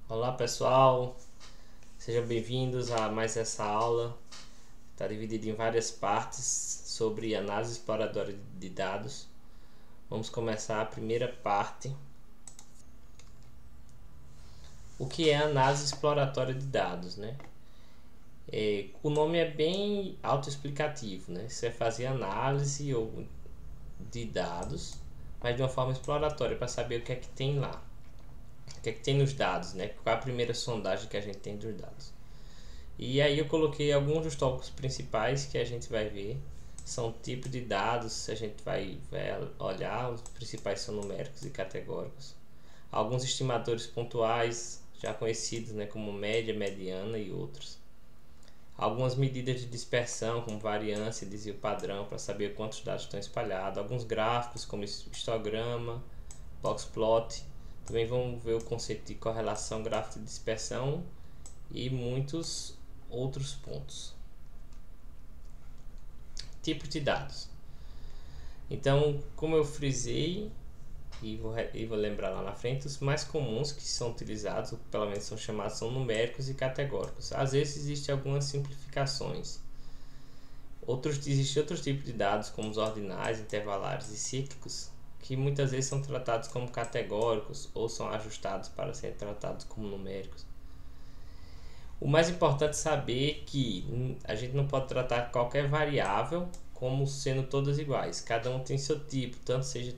Olá pessoal, sejam bem-vindos a mais essa aula. Está dividida em várias partes sobre análise exploratória de dados. Vamos começar a primeira parte. O que é análise exploratória de dados, né? O nome é bem autoexplicativo, né? Você vai fazer análise de dados, mas de uma forma exploratória para saber o que é que tem lá. O que é que tem nos dados, né? Qual é a primeira sondagem que a gente tem dos dados. E aí eu coloquei alguns dos tópicos principais que a gente vai ver. São tipos de dados, a gente vai olhar, os principais são numéricos e categóricos. Alguns estimadores pontuais, já conhecidos, né, como média, mediana e outros. Algumas medidas de dispersão, como variância e desvio padrão, para saber quantos dados estão espalhados. Alguns gráficos, como histograma, boxplot. Também vamos ver o conceito de correlação, gráfico de dispersão e muitos outros pontos. Tipos de dados. Então, como eu frisei e vou lembrar lá na frente, os mais comuns que são utilizados, ou pelo menos são chamados, são numéricos e categóricos. Às vezes existem algumas simplificações. Existem outros tipos de dados, como os ordinais, intervalares e cíclicos, que muitas vezes são tratados como categóricos ou são ajustados para serem tratados como numéricos. O mais importante é saber que a gente não pode tratar qualquer variável como sendo todas iguais. Cada um tem seu tipo,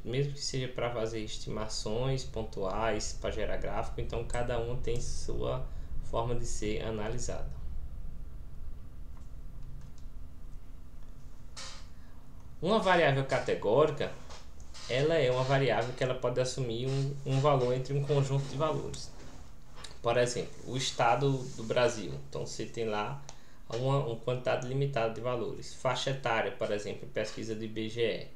mesmo que seja para fazer estimações pontuais, para gerar gráfico, então cada um tem sua forma de ser analisada. Uma variável categórica, ela é uma variável que ela pode assumir um valor entre um conjunto de valores. Por exemplo, o estado do Brasil. Então você tem lá uma quantidade limitada de valores. Faixa etária, por exemplo, pesquisa do IBGE.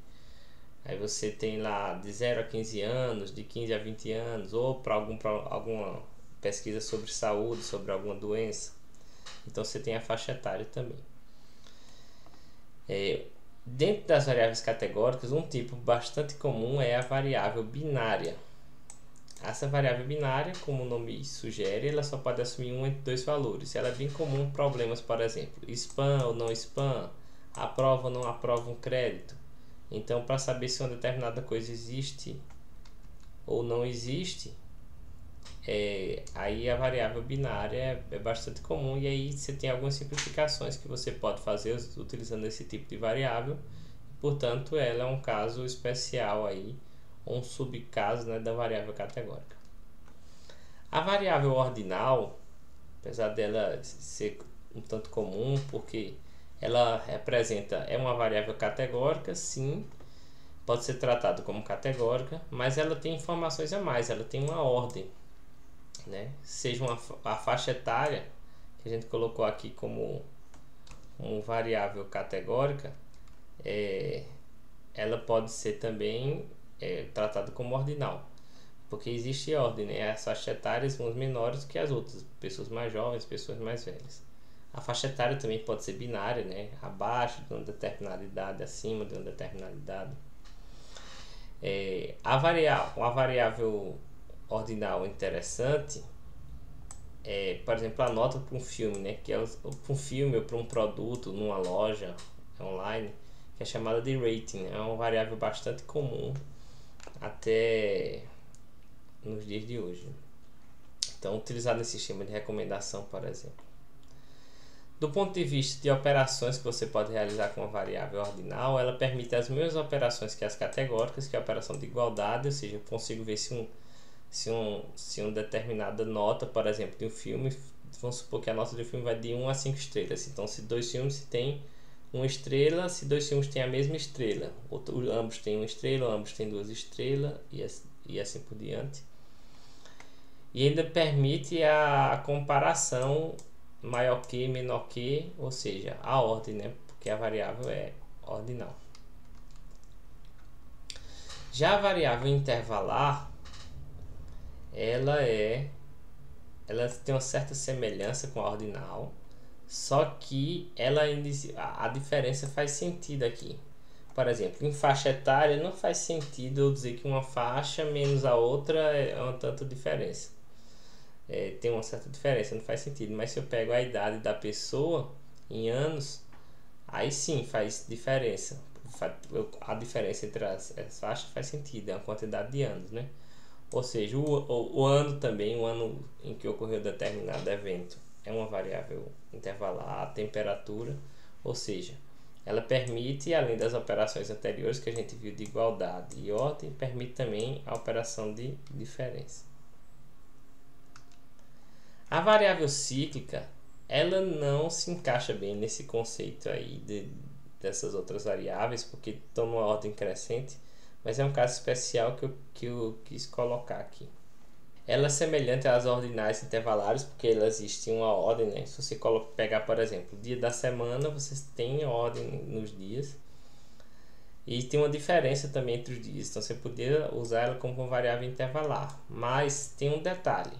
Aí você tem lá de 0 a 15 anos, de 15 a 20 anos, ou para alguma pesquisa sobre saúde, sobre alguma doença. Então você tem a faixa etária também. Dentro das variáveis categóricas, um tipo bastante comum é a variável binária. Essa variável binária, como o nome sugere, ela só pode assumir um entre dois valores. Ela é bem comum em problemas, por exemplo, spam ou não spam, aprova ou não aprova um crédito. Então, para saber se uma determinada coisa existe ou não existe, aí a variável binária é bastante comum, e aí você tem algumas simplificações que você pode fazer utilizando esse tipo de variável. Portanto, ela é um caso especial aí, um subcaso, né, da variável categórica. A variável ordinal, apesar dela ser um tanto comum, porque ela é uma variável categórica, sim, pode ser tratada como categórica, mas ela tem informações a mais, ela tem uma ordem, né? Seja a faixa etária, que a gente colocou aqui como variável categórica, ela pode ser também tratado como ordinal, porque existe ordem, né? As faixas etárias uns menores que as outras, pessoas mais jovens, pessoas mais velhas. A faixa etária também pode ser binária, né? Abaixo de uma determinada idade, acima de uma determinada idade. Uma variável ordinal interessante por exemplo, a nota para um filme, né? Que é para um filme ou para um produto numa loja online, que é chamada de rating. É uma variável bastante comum até nos dias de hoje. Então, utilizado nesse sistema de recomendação, por exemplo. Do ponto de vista de operações que você pode realizar com uma variável ordinal, ela permite as mesmas operações que as categóricas, que é a operação de igualdade, ou seja, eu consigo ver se uma determinada nota, por exemplo, de um filme, vamos supor que a nota do filme vai de 1 a 5 estrelas. Então, se dois filmes têm uma estrela, se dois filmes têm a mesma estrela, ambos têm uma estrela, ou ambos têm 2 estrelas, e assim por diante. E ainda permite a comparação maior que, menor que, ou seja, a ordem, né? Porque a variável é ordinal. Já a variável intervalar, ela tem uma certa semelhança com a ordinal, só que a diferença faz sentido aqui. Por exemplo, em faixa etária não faz sentido eu dizer que uma faixa menos a outra é uma tanta diferença. tem uma certa diferença, não faz sentido. Mas se eu pego a idade da pessoa em anos, aí sim faz diferença. A diferença entre as faixas faz sentido, é a quantidade de anos, né? Ou seja, o ano também, o ano em que ocorreu determinado evento, é uma variável intervalar, a temperatura, ou seja, ela permite, além das operações anteriores que a gente viu de igualdade e ordem, permite também a operação de diferença. A variável cíclica, ela não se encaixa bem nesse conceito aí dessas outras variáveis, porque estão numa ordem crescente, mas é um caso especial que eu quis colocar aqui. Ela é semelhante às ordinais intervalares, porque ela existe uma ordem, né? Se você pegar, por exemplo, o dia da semana, você tem ordem nos dias. E tem uma diferença também entre os dias, então você poderia usar ela como uma variável intervalar. Mas tem um detalhe: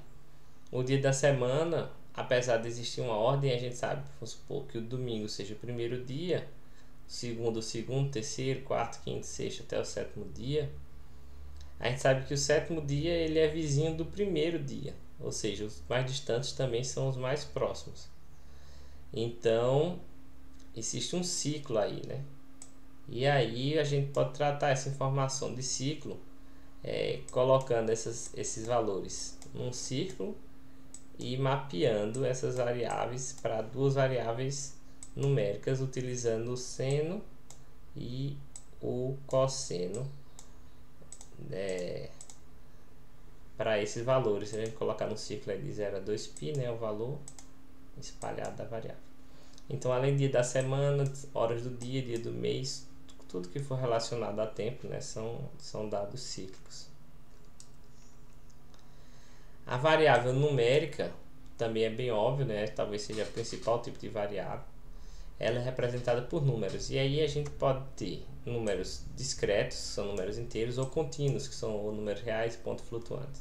o dia da semana, apesar de existir uma ordem, a gente sabe, vamos supor que o domingo seja o primeiro dia, segundo, terceiro, quarto, quinto, sexto até o sétimo dia. A gente sabe que o sétimo dia ele é vizinho do primeiro dia, ou seja, os mais distantes também são os mais próximos. Então, existe um ciclo aí, né? E aí a gente pode tratar essa informação de ciclo colocando esses valores num círculo e mapeando essas variáveis para duas variáveis numéricas utilizando o seno e o cosseno para esses valores. Se a gente colocar no círculo de 0 a 2π, né, o valor espalhado da variável. Então, além de dia da semana, horas do dia do mês, tudo que for relacionado a tempo, né, são dados cíclicos. A variável numérica também é bem óbvio, né, talvez seja o principal tipo de variável. Ela é representada por números, e aí a gente pode ter números discretos, que são números inteiros, ou contínuos, que são números reais, ponto flutuante.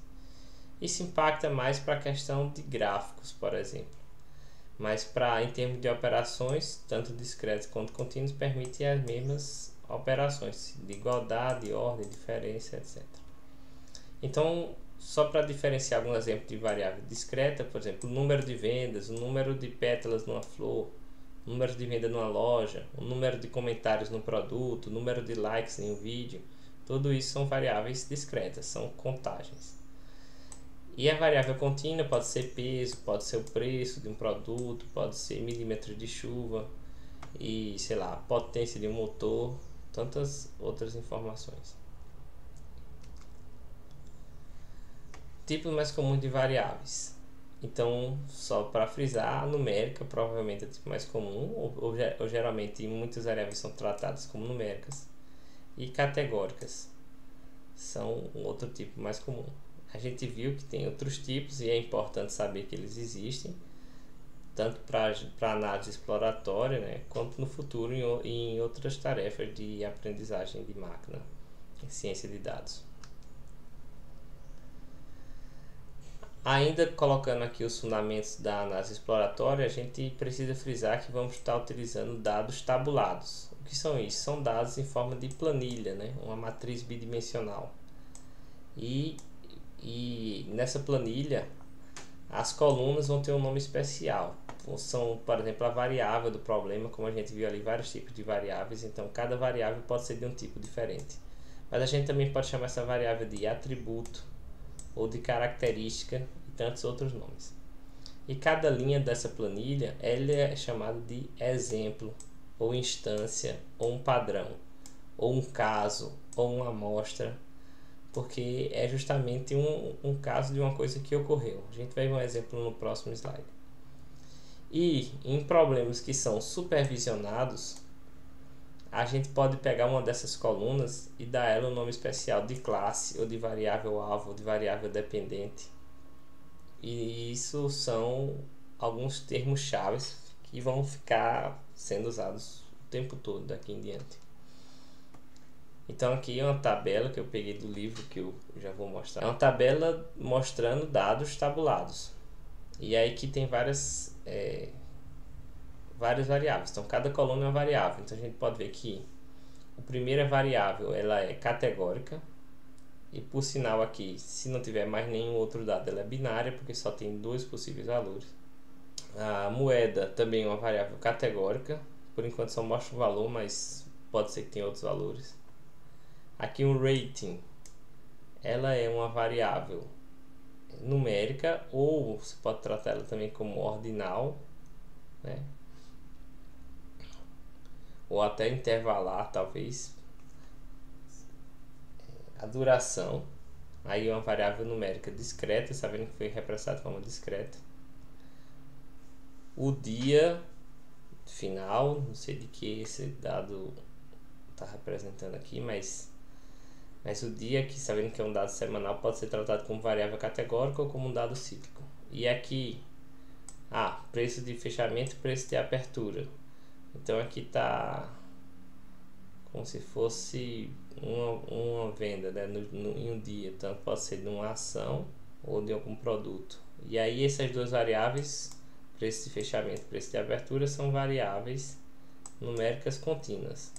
Isso impacta mais para a questão de gráficos, por exemplo. Mas em termos de operações, tanto discretos quanto contínuos, permitem as mesmas operações de igualdade, ordem, diferença, etc. Então, só para diferenciar algum exemplo de variável discreta, por exemplo, o número de vendas, o número de pétalas numa flor, o número de venda numa loja, o número de comentários no produto, o número de likes em um vídeo, tudo isso são variáveis discretas, são contagens. E a variável contínua pode ser peso, pode ser o preço de um produto, pode ser milímetros de chuva e, sei lá, potência de um motor, tantas outras informações. Tipos mais comuns de variáveis. Então, só para frisar, a numérica provavelmente é o tipo mais comum, ou geralmente muitas variáveis são tratadas como numéricas, e categóricas são um outro tipo mais comum. A gente viu que tem outros tipos e é importante saber que eles existem, tanto para análise exploratória, né, quanto no futuro em outras tarefas de aprendizagem de máquina, ciência de dados. Ainda colocando aqui os fundamentos da análise exploratória, a gente precisa frisar que vamos estar utilizando dados tabulados. O que são isso? São dados em forma de planilha, né? Uma matriz bidimensional. E nessa planilha, as colunas vão ter um nome especial. São, por exemplo, a variável do problema, como a gente viu ali, vários tipos de variáveis. Então, cada variável pode ser de um tipo diferente. Mas a gente também pode chamar essa variável de atributo, ou de característica e tantos outros nomes. E cada linha dessa planilha ela é chamada de exemplo, ou instância, ou um padrão, ou um caso, ou uma amostra, porque é justamente um caso de uma coisa que ocorreu. A gente vai ver um exemplo no próximo slide. E em problemas que são supervisionados, a gente pode pegar uma dessas colunas e dar a ela um nome especial de classe, ou de variável alvo, ou de variável dependente. E isso são alguns termos-chave que vão ficar sendo usados o tempo todo daqui em diante. Então aqui é uma tabela que eu peguei do livro que eu já vou mostrar. É uma tabela mostrando dados tabulados. E aí que tem várias variáveis. Então cada coluna é uma variável. Então a gente pode ver que a primeira variável ela é categórica E por sinal aqui, se não tiver mais nenhum outro dado, ela é binária, porque só tem dois possíveis valores. A moeda também é uma variável categórica, por enquanto só mostra o valor, mas pode ser que tenha outros valores. Aqui um rating, ela é uma variável numérica, ou você pode tratar ela também como ordinal, né? Ou até intervalar, talvez. A duração, aí é uma variável numérica discreta, sabendo que foi representado de forma discreta. O dia final, não sei de que esse dado está representando aqui, mas o dia aqui, sabendo que é um dado semanal, pode ser tratado como variável categórica ou como um dado cíclico. E aqui, preço de fechamento e preço de abertura. Então aqui está como se fosse uma venda, né, em um dia. Tanto pode ser de uma ação ou de algum produto. E aí essas duas variáveis, preço de fechamento e preço de abertura, são variáveis numéricas contínuas.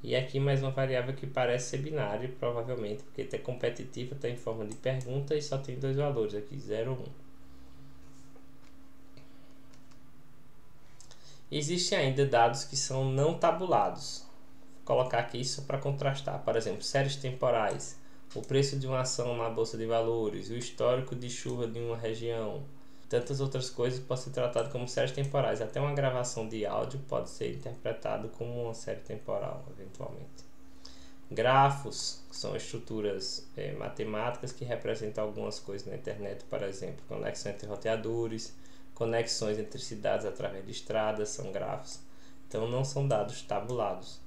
E aqui mais uma variável que parece ser binária, provavelmente, porque é competitiva, está em forma de pergunta e só tem dois valores aqui, 0 ou 1. Existem ainda dados que são não tabulados. Vou colocar aqui isso para contrastar. Por exemplo, séries temporais, o preço de uma ação na bolsa de valores, o histórico de chuva de uma região, tantas outras coisas podem ser tratadas como séries temporais. Até uma gravação de áudio pode ser interpretado como uma série temporal, eventualmente. Grafos, que são estruturas matemáticas que representam algumas coisas na internet, por exemplo, conexão entre roteadores, conexões entre cidades através de estradas, são grafos. Então não são dados tabulados.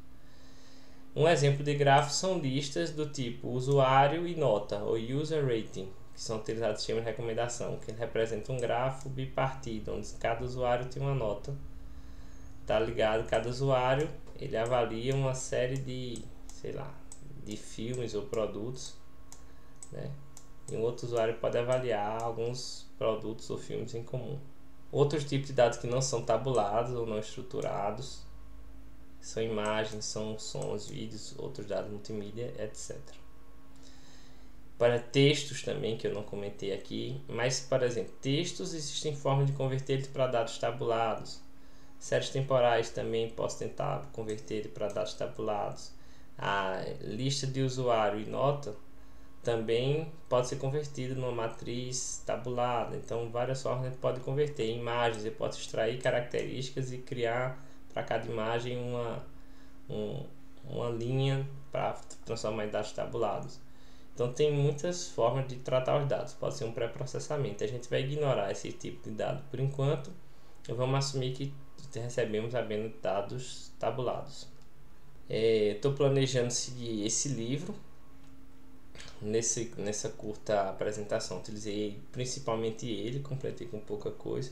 Um exemplo de grafos são listas do tipo usuário e nota, ou user rating, que são utilizados no sistema de recomendação, que representa um grafo bipartido, onde cada usuário tem uma nota. Está ligado, cada usuário ele avalia uma série de, de filmes ou produtos, né? E um outro usuário pode avaliar alguns produtos ou filmes em comum. Outros tipos de dados que não são tabulados ou não estruturados são imagens, são sons, vídeos, outros dados multimídia, etc. Para textos também, que eu não comentei aqui, mas, por exemplo, textos existem formas de converter eles para dados tabulados. Séries temporais também posso tentar converter para dados tabulados. A lista de usuário e nota também pode ser convertida numa matriz tabulada. Então, várias formas a gente pode converter. Em imagens, eu posso extrair características e criar para cada imagem uma linha para transformar em dados tabulados. Então tem muitas formas de tratar os dados, pode ser um pré-processamento. A gente vai ignorar esse tipo de dado por enquanto, e vamos assumir que recebemos apenas dados tabulados. Estou planejando seguir esse livro. Nessa curta apresentação utilizei principalmente ele, completei com pouca coisa.